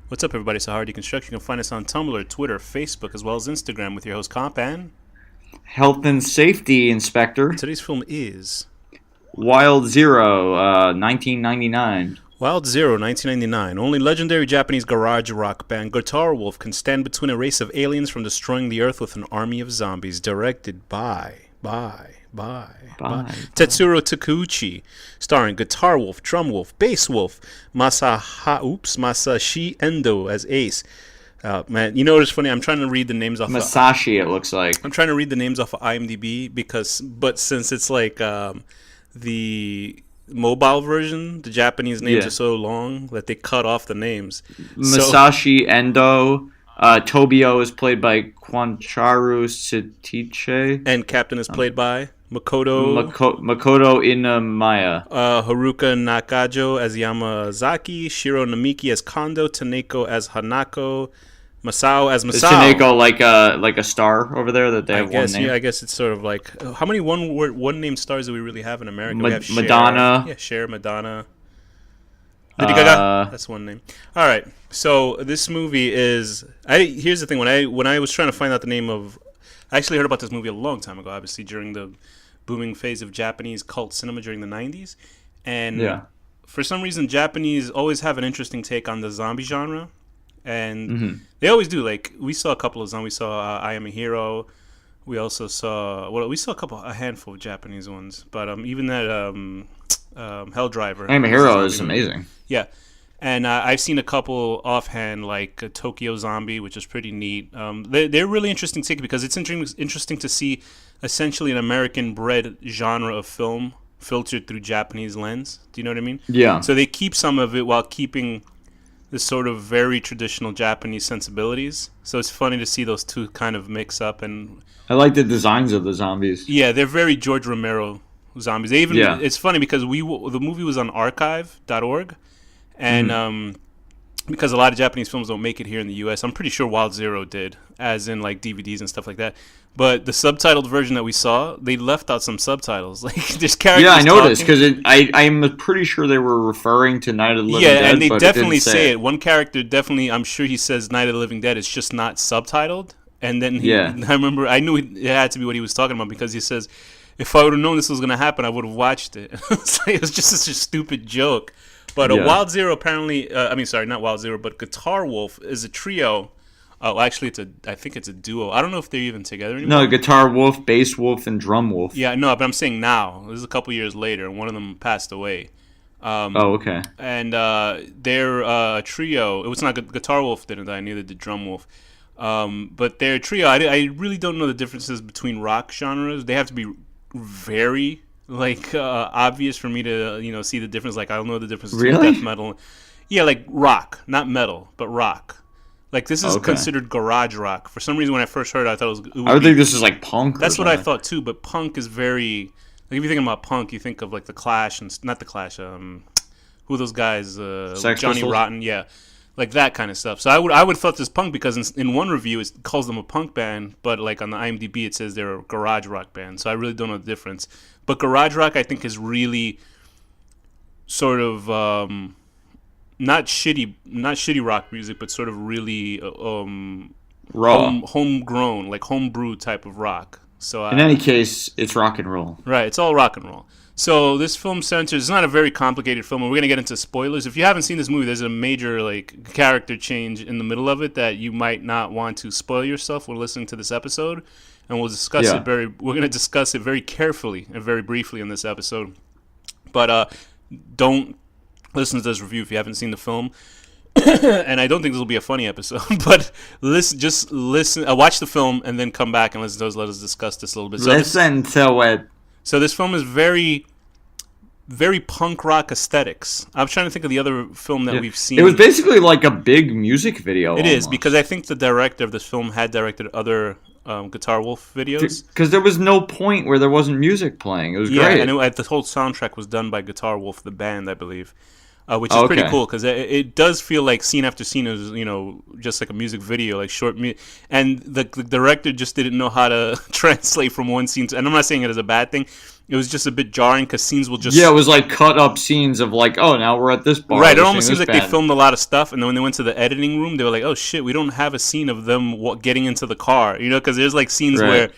What's up, everybody? So Hard Deconstruction. You can find us on Tumblr, Twitter, Facebook, as well as Instagram with your host Comp. And Health and Safety Inspector. today's film is Wild Zero, 1999. Wild Zero, 1999. Only legendary Japanese garage rock band Guitar Wolf can stand between a race of aliens from destroying the Earth with an army of zombies. Directed by Tetsuro Takeuchi, starring Guitar Wolf, Drum Wolf, Bass Wolf, Masashi Endo as Ace. Man, you know what's funny? I'm trying to read the names off. Masashi, it looks like. I'm trying to read the names off of IMDb but since it's like the mobile version, the Japanese names are so long that they cut off the names. Masashi Endo. Tobio is played by Kwancharu Sitiche. And Captain is played by Makoto Inamaya. Haruka Nakajo as Yamazaki, Shiro Namiki as Kondo, Taneko as Hanako, Masao as Masao. Is Taneko like a star over there that they have one name? Yeah, I guess it's sort of like how many one name stars do we really have in America? We have Cher, Madonna. Yeah, Cher, Madonna. Lady Gaga. That's one name. All right. So this movie is. Here's the thing. When I was trying to find out the name of, I actually heard about this movie a long time ago. Obviously, during the booming phase of Japanese cult cinema during the '90s, and for some reason, Japanese always have an interesting take on the zombie genre, and they always do. Like we saw a couple of zombies. We saw I Am a Hero. We also saw a handful of Japanese ones, but even that Hell Driver. I Am a Hero is amazing. Yeah, and I've seen a couple offhand, like Tokyo Zombie, which is pretty neat. They're really interesting take because it's interesting to see essentially an American-bred genre of film filtered through Japanese lens. Do you know what I mean? Yeah. So they keep some of it while keeping the sort of very traditional Japanese sensibilities. So it's funny to see those two kind of mix up. And I like the designs of the zombies. Yeah, they're very George Romero zombies. It's funny because the movie was on archive.org. And because a lot of Japanese films don't make it here in the U.S., I'm pretty sure Wild Zero did, as in like DVDs and stuff like that. But the subtitled version that we saw, they left out some subtitles. Like there's characters. Yeah, I noticed because I'm pretty sure they were referring to Night of the Living Dead. Yeah, and they but definitely it didn't say it. One character definitely, I'm sure he says Night of the Living Dead. It's just not subtitled. And then I knew it had to be what he was talking about because he says, if I would have known this was going to happen, I would have watched it. It was just such a stupid joke. But Wild Zero apparently, sorry, not Wild Zero, but Guitar Wolf is a trio. Actually, I think it's a duo. I don't know if they're even together anymore. No, Guitar Wolf, Bass Wolf, and Drum Wolf. Yeah, no, but I'm saying now. This is a couple years later, and one of them passed away. Okay. And they're a trio. It was not Guitar Wolf didn't die, neither did Drum Wolf. But they're a trio. I really don't know the differences between rock genres. They have to be very obvious for me to see the difference. Like I don't know the difference between death metal. Yeah, like rock, not metal, but rock. Like this is considered garage rock. For some reason, when I first heard it, I thought I would think this is like punk. That's what I thought too. But punk is very like if you think about punk, you think of like the Clash and not the Clash. Who are those guys? Sex Johnny Pistols? Rotten, yeah. Like that kind of stuff. So I would have thought this punk because in one review it calls them a punk band, but like on the IMDb it says they're a garage rock band. So I really don't know the difference. But garage rock I think is really sort of not shitty rock music, but sort of really raw, homegrown, like homebrew type of rock. So in any case, it's rock and roll. Right, it's all rock and roll. So this film centers. It's not a very complicated film, and we're gonna get into spoilers. If you haven't seen this movie, there's a major character change in the middle of it that you might not want to spoil yourself when listening to this episode, and we'll discuss it We're gonna discuss it very carefully and very briefly in this episode. But don't listen to this review if you haven't seen the film. And I don't think this will be a funny episode, but just listen, watch the film, and then come back and listen to us. Let us discuss this a little bit. Listen to it. So this film is very, very punk rock aesthetics. I'm trying to think of the other film that we've seen. It was basically like a big music video. It is, because I think the director of this film had directed other Guitar Wolf videos. Because there was no point where there wasn't music playing. It was great. Yeah, and the whole soundtrack was done by Guitar Wolf, the band, I believe. which is pretty Okay. cool because it does feel like scene after scene is just like a music video, like and the director just didn't know how to translate from one scene to, and I'm not saying it as a bad thing. It was just a bit jarring because scenes will just Yeah, it was like cut up scenes of like, oh, now we're at this bar. right. It almost seems like they filmed a lot of stuff, and then when they went to the editing room, they were like, "Oh shit, we don't have a scene of them getting into the car," because there's like scenes where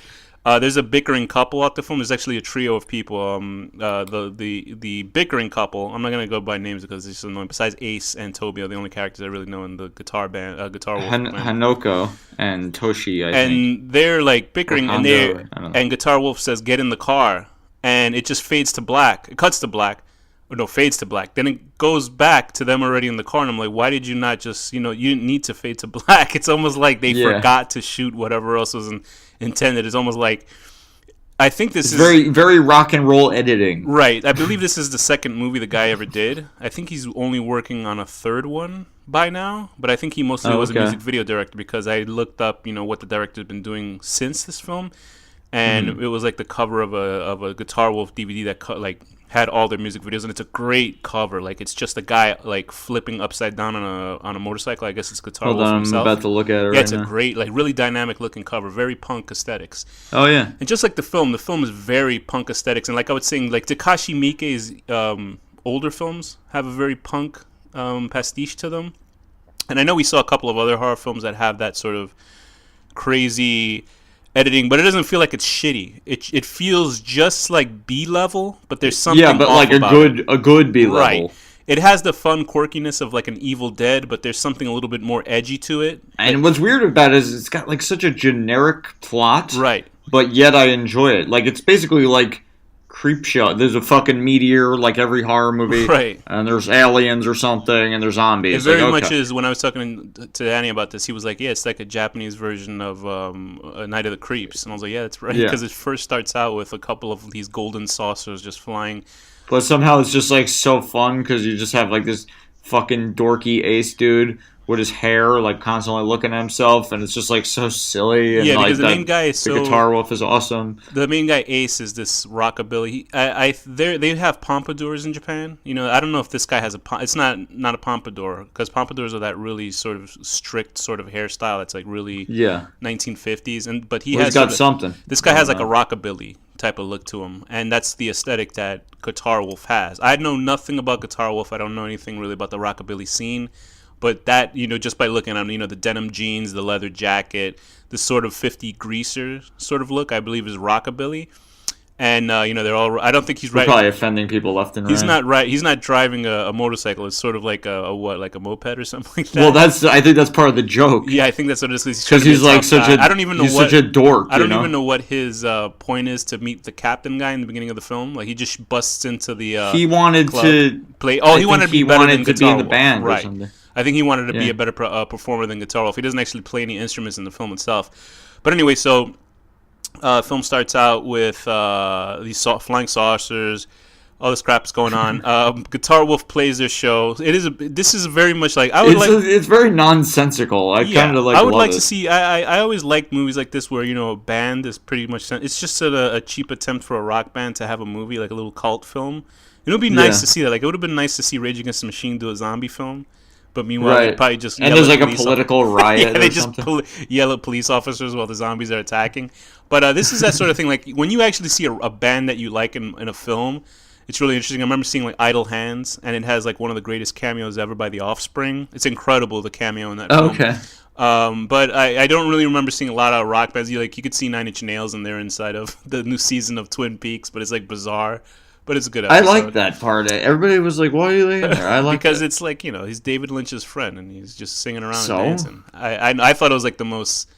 there's a bickering couple out the film. There's actually a trio of people. The bickering couple. I'm not gonna go by names because it's just annoying. Besides Ace and Toby are the only characters I really know in the guitar band, Guitar Wolf band. Hanoko and Toshi, I think. And they're like bickering, and Hondo, and Guitar Wolf says, "Get in the car," and it just fades to black. It cuts to black. Or no, fades to black. Then it goes back to them already in the car, and I'm like, why did you not just, you didn't need to fade to black. It's almost like they forgot to shoot whatever else was intended. It's almost like, I think this is very, very rock and roll editing. Right. I believe this is the second movie the guy ever did. I think he's only working on a third one by now, but I think he mostly was a music video director because I looked up, what the director's been doing since this film, and it was like the cover of a Guitar Wolf DVD that had all their music videos, and it's a great cover. Like it's just a guy like flipping upside down on a motorcycle. I guess it's Guitar Wolf himself. I'm about to look at it. Yeah, it's a great, like really dynamic looking cover, very punk aesthetics. Oh yeah, and just like the film is very punk aesthetics, and like I was saying, like Takashi Miike's older films have a very punk pastiche to them, and I know we saw a couple of other horror films that have that sort of crazy editing, but it doesn't feel like it's shitty. It feels just like B level, but there's something but off like about a good B level. Right. It has the fun quirkiness of like an Evil Dead, but there's something a little bit more edgy to it. And what's weird about it is it's got like such a generic plot, right? But yet I enjoy it. Like it's basically like Creepshow. There's a fucking meteor like every horror movie, right? And there's aliens or something, and there's zombies. It very much is. When I was talking to Danny about this, he was like, "Yeah, it's like a Japanese version of A Night of the Creeps," and I was like, "Yeah, that's right," because it first starts out with a couple of these golden saucers just flying. But somehow it's just like so fun because you just have like this fucking dorky ace dude with his hair like constantly looking at himself, and it's just like so silly. And, because the main guy is the Guitar Wolf is awesome. The main guy Ace is this rockabilly. They have pompadours in Japan. I don't know if this guy has it's not a pompadour because pompadours are that really sort of strict sort of hairstyle that's like really 1950s. But he's got something. This guy has like a rockabilly type of look to him, and that's the aesthetic that Guitar Wolf has. I know nothing about Guitar Wolf. I don't know anything really about the rockabilly scene. But that, just by looking at him, the denim jeans, the leather jacket, the sort of 50 greaser sort of look, I believe is rockabilly. And, they're all, I don't think he's right. Probably offending people left and right. He's not right. He's not driving a motorcycle. It's sort of like like a moped or something like that. Well, I think that's part of the joke. Yeah, I think that's what it is. Because he's like I don't even know such a dork. I don't even know what his point is to meet the captain guy in the beginning of the film. Like he just busts into the he wanted club, to play. Oh, he wanted to be better than Guitar in the band Wolf. or something. I think he wanted to be a better performer than Guitar Wolf. He doesn't actually play any instruments in the film itself. But anyway, so film starts out with these flying saucers. All this crap is going on. Guitar Wolf plays their show. This is very much like it's very nonsensical. I kind of like. I would like to see. I always like movies like this where a band is pretty much. It's just a cheap attempt for a rock band to have a movie like a little cult film. It would be nice to see that. Like it would have been nice to see Rage Against the Machine do a zombie film. But meanwhile, they probably just there's like a political riot. They just yell at police officers while the zombies are attacking. But this is that sort of thing. Like when you actually see a band that you like in a film, it's really interesting. I remember seeing like Idle Hands, and it has like one of the greatest cameos ever by The Offspring. It's incredible, the cameo in that film. Okay. But I don't really remember seeing a lot of rock bands. You could see Nine Inch Nails in there inside of the new season of Twin Peaks, but it's like bizarre. But it's a good episode. I like that part. Everybody was like, "Why are you laying there?" I like because it. It's like he's David Lynch's friend, and he's just singing around and dancing. I thought it was like the most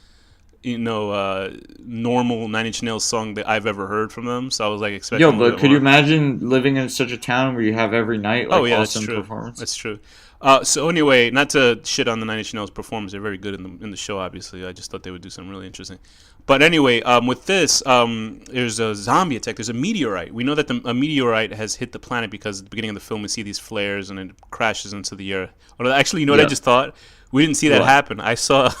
normal Nine Inch Nails song that I've ever heard from them. So I was like expecting. Yo, but could you imagine living in such a town where you have every night like awesome performance? That's true. So anyway, not to shit on the Nine Inch Nails performance, they're very good in the show. Obviously, I just thought they would do something really interesting. But anyway, with this, there's a zombie attack. There's a meteorite. We know that a meteorite has hit the planet because at the beginning of the film we see these flares and it crashes into the earth. Actually, what I just thought? We didn't see that happen. I saw.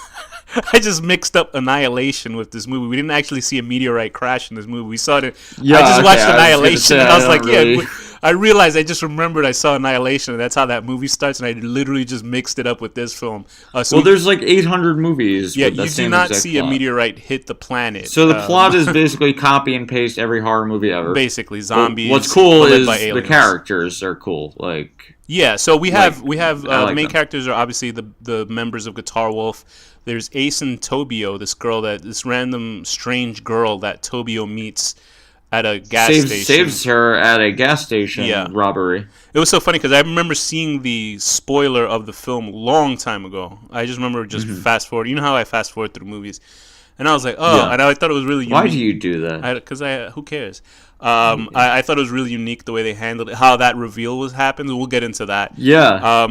I just mixed up Annihilation with this movie. We didn't actually see a meteorite crash in this movie. We saw it. I just watched Annihilation, and I was like, I realized I just remembered I saw Annihilation, and that's how that movie starts, and I literally just mixed it up with this film. Well, there's like 800 movies. Yeah, with that you do same not exact see a plot. meteorite hit the planet. So the plot is basically copy and paste every horror movie ever. basically But zombies. what's cool led is by the aliens. characters are cool. Like, Yeah, so we have I like main them. characters are obviously the members of Guitar Wolf. There's Ace and Tobio, this random strange girl that Tobio meets at a gas station. saves her at a gas station Yeah. robbery. It was so funny because I remember seeing the spoiler of the film a long time ago. I just remember just fast forward. You know how I fast forward through movies, and I was like, oh, Yeah. and I thought it was really unique. Why do you do that? Because who cares? I thought it was really unique the way they handled it, how that reveal was happened. We'll get into that. Yeah.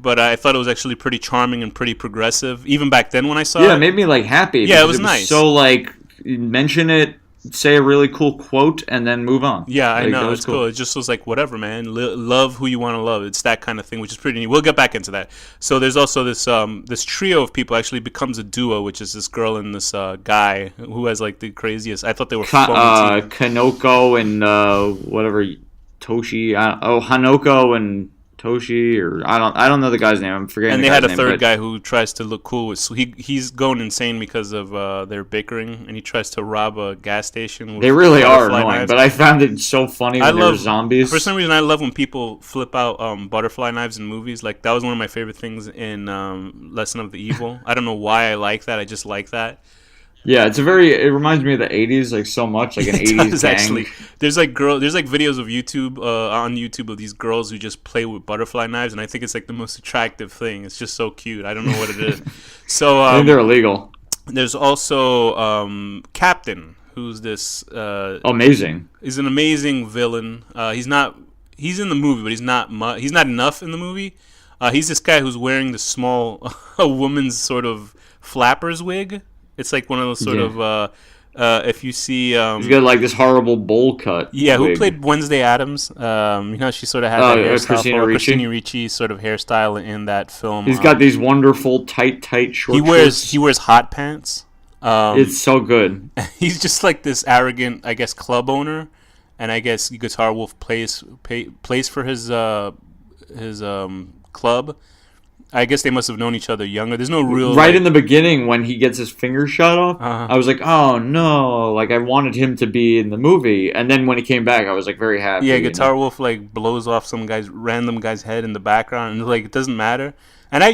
But I thought it was actually pretty charming and pretty progressive, even back then when I saw Yeah, it. it made me like happy. Yeah, it because was nice. So like, mention it, say a really cool quote, and then move on. Yeah, I Like, know. that was It's cool. It just was like, whatever, man. Love who you want to love. It's that kind of thing, which is pretty neat. We'll get back into that. So there's also this trio of people actually becomes a duo, which is this girl and this guy who has like the craziest. I thought they were phony teeth. Kanoko and whatever Toshi. Hanoko and Toshi, or I don't know the guy's name. I'm forgetting. And the they had a guy's third name, guy who tries to look cool. So he's going insane because of their bickering, and he tries to rob a gas station. With They really are butterfly annoying, knives. but I found it so funny when they were zombies. For some reason, I love when people flip out butterfly knives in movies. Like that was one of my favorite things in Lesson of the Evil. I don't know why I like that. I just like that. Yeah, it reminds me of the 80s like so much, like an It 80s does, gang. actually. There's like videos of YouTube on YouTube of these girls who just play with butterfly knives, and I think it's like the most attractive thing. It's just so cute. I don't know what it is. So I think they're illegal. there's also Captain, who's this Amazing. he's an amazing villain. He's in the movie, but he's not enough in the movie. He's this guy who's wearing the small a woman's sort of flappers wig. It's like one of those sort of if you see He's got like this horrible bowl cut. who wig. played Wednesday Addams? She sort of had that hairstyle. Christina Ricci. Christina Ricci sort of hairstyle in that film. He's got these wonderful tight short shorts. He wears hot pants. It's so good. He's just like this arrogant, I guess, club owner, and I guess Guitar Wolf plays for his club. I guess they must have known each other younger. There's no real Right in the beginning when he gets his finger shot off, Uh-huh. I was like, oh no, like I wanted him to be in the movie, and then when he came back, I was like very happy. Yeah, you Guitar know? Wolf like blows off some random guy's head in the background, and like it doesn't matter. And I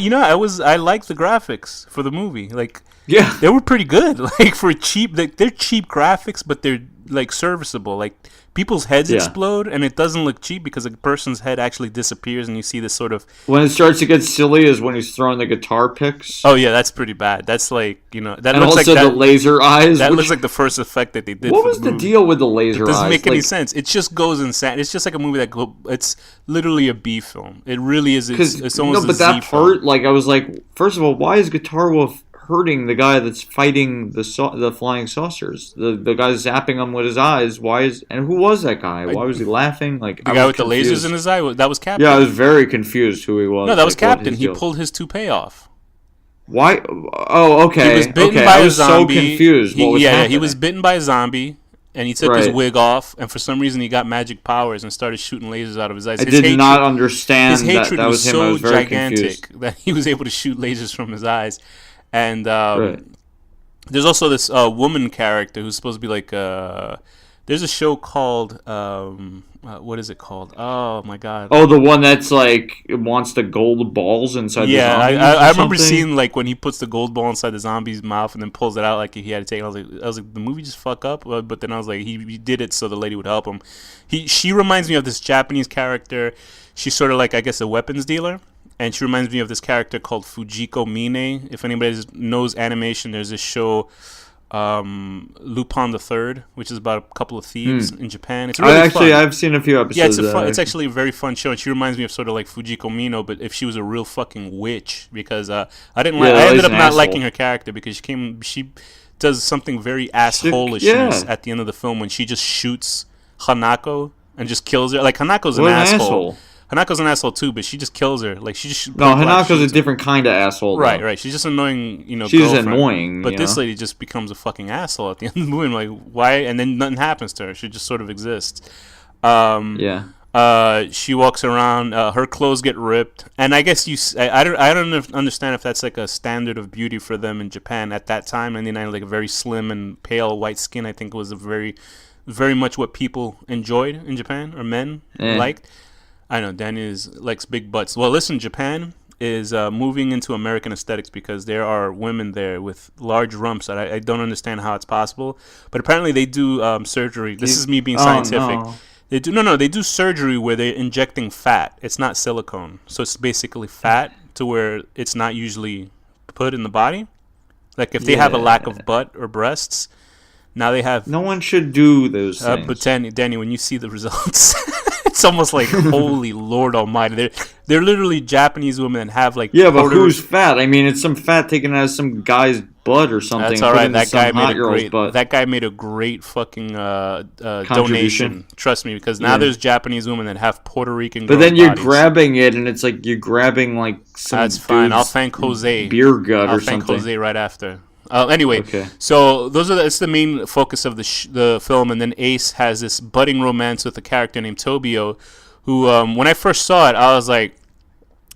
liked the graphics for the movie. Like Yeah, they were pretty good. Like for cheap, they're cheap graphics, but they're like serviceable. Like people's heads Yeah. explode, and it doesn't look cheap because a person's head actually disappears, and you see this sort of. when it starts to get silly is when he's throwing the guitar picks. Oh yeah, that's pretty bad. That's like that and looks also like the that. laser eyes. That which- looks like the first effect that they did. what for was the movie. deal with the laser It doesn't eyes? make any Like, sense. It just goes insane. It's just like a movie it's literally a B film. It really is. It's almost no, but a that Z part, film. like I was like, first of all, why is Guitar Wolf hurting the guy that's fighting the flying saucers? The guy zapping him with his eyes. And who was that guy? Why was he laughing? Like The guy with the lasers in his eye. That was Captain. Yeah, I was very confused who he was. No, that was like, what Captain. his He deal- pulled his toupee off. Why? Oh, okay. He was bitten okay. by I a was zombie. so confused. What was he happening? was bitten by a zombie, and he took his Right. wig off, and for some reason he got magic powers and started shooting lasers out of his eyes. I His did not understand his that hatred that was was him. I so was very gigantic confused. that he was able to shoot lasers from his eyes. And Right. there's also this woman character who's supposed to be like there's a show called what is it called? Oh my god. Oh, the one that's like wants the gold balls inside Yeah, the zombies I or remember something? seeing like when he puts the gold ball inside the zombie's mouth and then pulls it out like he had to take it. I was like, the movie just fuck up. But then I was like, he did it so the lady would help him. She reminds me of this Japanese character. She's sort of like, I guess, a weapons dealer, and she reminds me of this character called Fujiko Mine. If anybody knows animation, there's this show. Lupin the Third, which is about a couple of thieves in Japan. It's really fun. I've seen a few episodes. Yeah, it's of that. it's actually a very fun show, and she reminds me of sort of like Fujiko Mino, but if she was a real fucking witch, because I didn't like. Yeah, I ended she's up an not asshole. liking her character because she does something very assholishness yeah. at the end of the film when she just shoots Hanako and just kills her. Like Hanako's What an an asshole. asshole. Hanako's an asshole too, but she just kills her. Like she just No, point blank Hanako's a shoots her. different kind of asshole. Right, though. right. She's just annoying, She's girlfriend. annoying, But you this know? lady just becomes a fucking asshole at the end of the movie. I'm like, why? And then nothing happens to her. She just sort of exists. Yeah. She walks around. Her clothes get ripped, and I guess I don't understand if that's like a standard of beauty for them in Japan at that time. In the 90s, like a very slim and pale white skin. I think was a very much what people enjoyed in Japan, or men liked. I know Danny likes big butts. Well, listen, Japan is moving into American aesthetics because there are women there with large rumps that I don't understand how it's possible. But apparently they do surgery. This is me being scientific. No. They do surgery where they're injecting fat. It's not silicone. So it's basically fat to where it's not usually put in the body. Like if they have a lack of butt or breasts, now they have... No one should do those things. But Danny, when you see the results... It's almost like, holy Lord Almighty! They're literally Japanese women that have like but who's fat? I mean, it's some fat taken out of some guy's butt or something. That's all right. That guy made a great fucking donation. Trust me, because now there's Japanese women that have Puerto Rican. But then you're bodies. grabbing it, and it's like you're grabbing like some. That's fine. I'll thank Jose. Beer gut or something. I'll thank Jose right after. Anyway, okay. So it's the main focus of the film, and then Ace has this budding romance with a character named Tobio, who when I first saw it, I was like,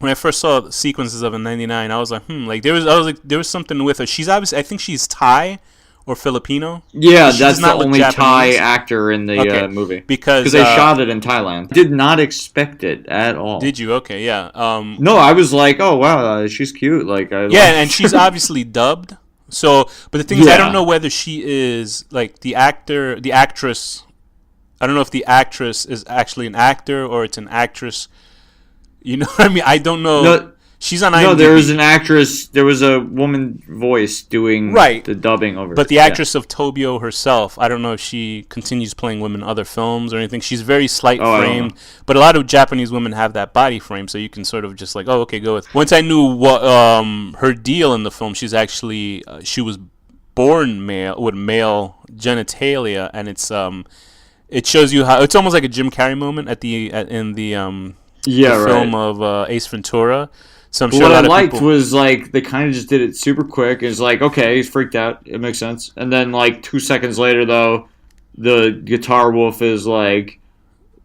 when I first saw the sequences of in '99, I was like, there was something with her. She's obviously, I think she's Thai or Filipino. Yeah, that's the only Thai actor in the movie because they shot it in Thailand. Did not expect it at all. Did you? Okay, yeah. No, I was like, oh wow, she's cute. Like, and she's obviously dubbed. So, but the thing is, I don't know whether she is like the actress. I don't know if the actress is actually an actor or it's an actress. You know what I mean? I don't know. No, she's on IMDb. No, there was an actress. There was a woman voice doing the dubbing over. But the actress of Tobio herself, I don't know if she continues playing women in other films or anything. She's very slight framed, but a lot of Japanese women have that body frame, so you can sort of just like, oh, okay, go with. Once I knew what her deal in the film, she's actually she was born male with male genitalia, and it's it shows you how it's almost like a Jim Carrey moment in the film of Ace Ventura. So I'm sure what I liked was like they kind of just did it super quick. It's like, okay, he's freaked out. It makes sense. And then like 2 seconds later, though, the guitar wolf is like,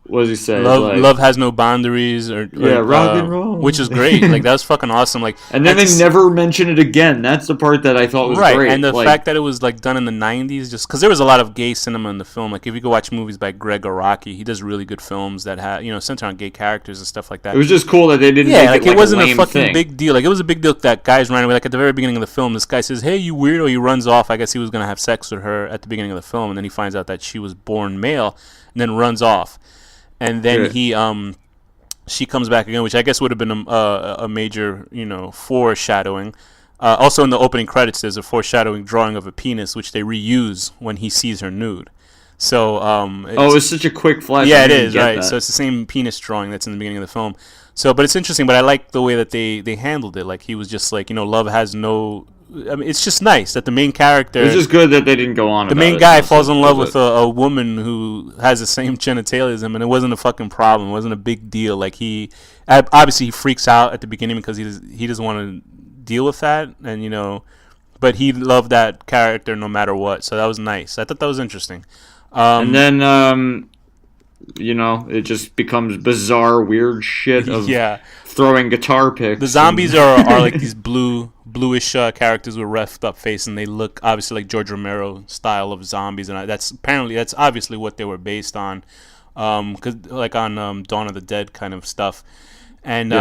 what does he say? Love has no boundaries, or rock and roll, which is great. Like that was fucking awesome. Like, and then they never mention it again. That's the part that I thought was great. And the fact that it was like done in the '90s, just because there was a lot of gay cinema in the film. Like if you go watch movies by Greg Araki, he does really good films that have center on gay characters and stuff like that. It was just cool that they didn't. Make it wasn't a fucking thing. big deal. Like it was a big deal that guys ran away. Like at the very beginning of the film, this guy says, "Hey, you weirdo!" He runs off. I guess he was gonna have sex with her at the beginning of the film, and then he finds out that she was born male, and then runs off. And then she comes back again, which I guess would have been a major, foreshadowing. Also in the opening credits, there's a foreshadowing drawing of a penis, which they reuse when he sees her nude. So, it's such a quick flash. Yeah, it is, right. So it's the same penis drawing that's in the beginning of the film. So, but it's interesting. But I like the way that they handled it. Like he was just like, love has no. I mean, it's just nice that the main character. It's just good that they didn't go on. The main guy falls in love with a woman who has the same genitalia as him, and it wasn't a fucking problem. It wasn't a big deal. Like he freaks out at the beginning because he doesn't want to deal with that, and but he loved that character no matter what. So that was nice. I thought that was interesting. And then it just becomes bizarre, weird shit of throwing guitar picks. The zombies are like these bluish characters with roughed up face, and they look obviously like George Romero style of zombies, and that's obviously what they were based on, cause like on Dawn of the Dead kind of stuff, and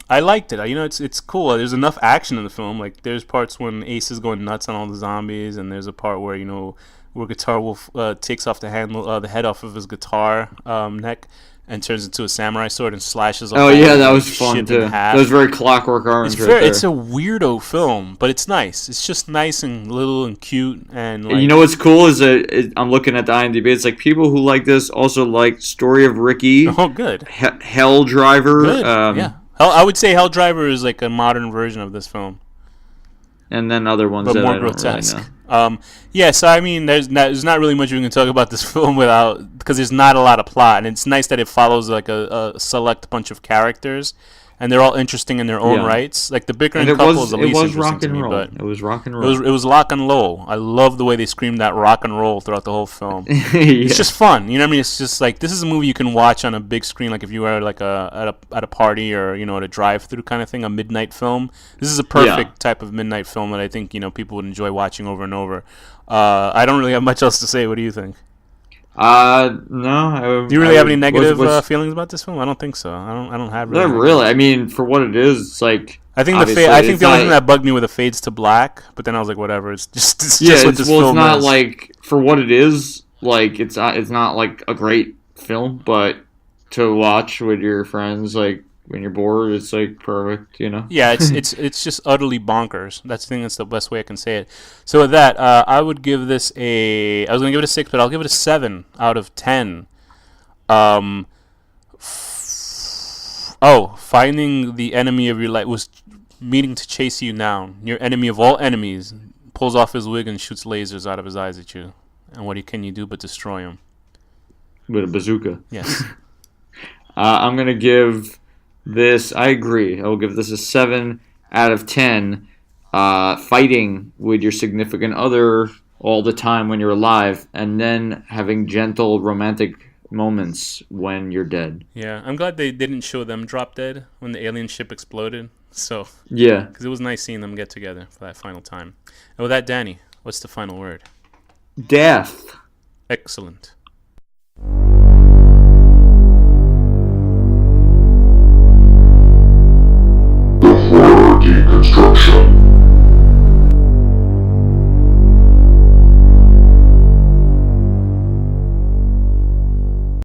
I liked it. It's cool. There's enough action in the film. Like there's parts when Ace is going nuts on all the zombies, and there's a part where where Guitar Wolf takes off the head off of his guitar neck and turns into a samurai sword and slashes. That was fun too. That was very Clockwork Orange. It's a weirdo film, but it's nice. It's just nice and little and cute. And you know what's cool is I'm looking at the IMDb. It's like people who like this also like Story of Ricky. Oh, good. Hell Driver. Good. I would say Hell Driver is like a modern version of this film. And then other ones but that more I grotesque. Don't really know. So I mean, there's not really much we can talk about this film because there's not a lot of plot, and it's nice that it follows like a select bunch of characters, and they're all interesting in their own rights. Like the bickering couple is the least interesting to me, but it was rock and roll. It was rock and roll. I love the way they screamed that rock and roll throughout the whole film. Yeah. It's just fun, you know what I mean? It's just like this is a movie you can watch on a big screen, like if you were like at a party or at a drive-through kind of thing, a midnight film. This is a perfect type of midnight film that I think people would enjoy watching over and over. I don't really have much else to say. What do you think? No. Do you really have any negative feelings about this film? I don't think so. I don't have really. Not really. I mean, for what it is, it's like I think the only thing that bugged me were the fades to black. But then I was like, whatever. It's just what this film is. It's not like for what it is. Like it's not like a great film, but to watch with your friends, like when you're bored, it's like perfect. Yeah, it's just utterly bonkers. That's the best way I can say it. So with that, I would give this I was gonna give it a 6, but I'll give it a 7 out of 10. Finding the enemy of your life was meaning to chase you down. Your enemy of all enemies pulls off his wig and shoots lasers out of his eyes at you. And what can you do but destroy him? With a bazooka. Yes. I'm gonna give this. I agree. I will give this a 7 out of 10. Fighting with your significant other all the time when you're alive, and then having gentle romantic moments when you're dead. Yeah, I'm glad they didn't show them drop dead when the alien ship exploded. So yeah, because it was nice seeing them get together for that final time. And with that, Danny, what's the final word? Death. Excellent. The horror deconstruction.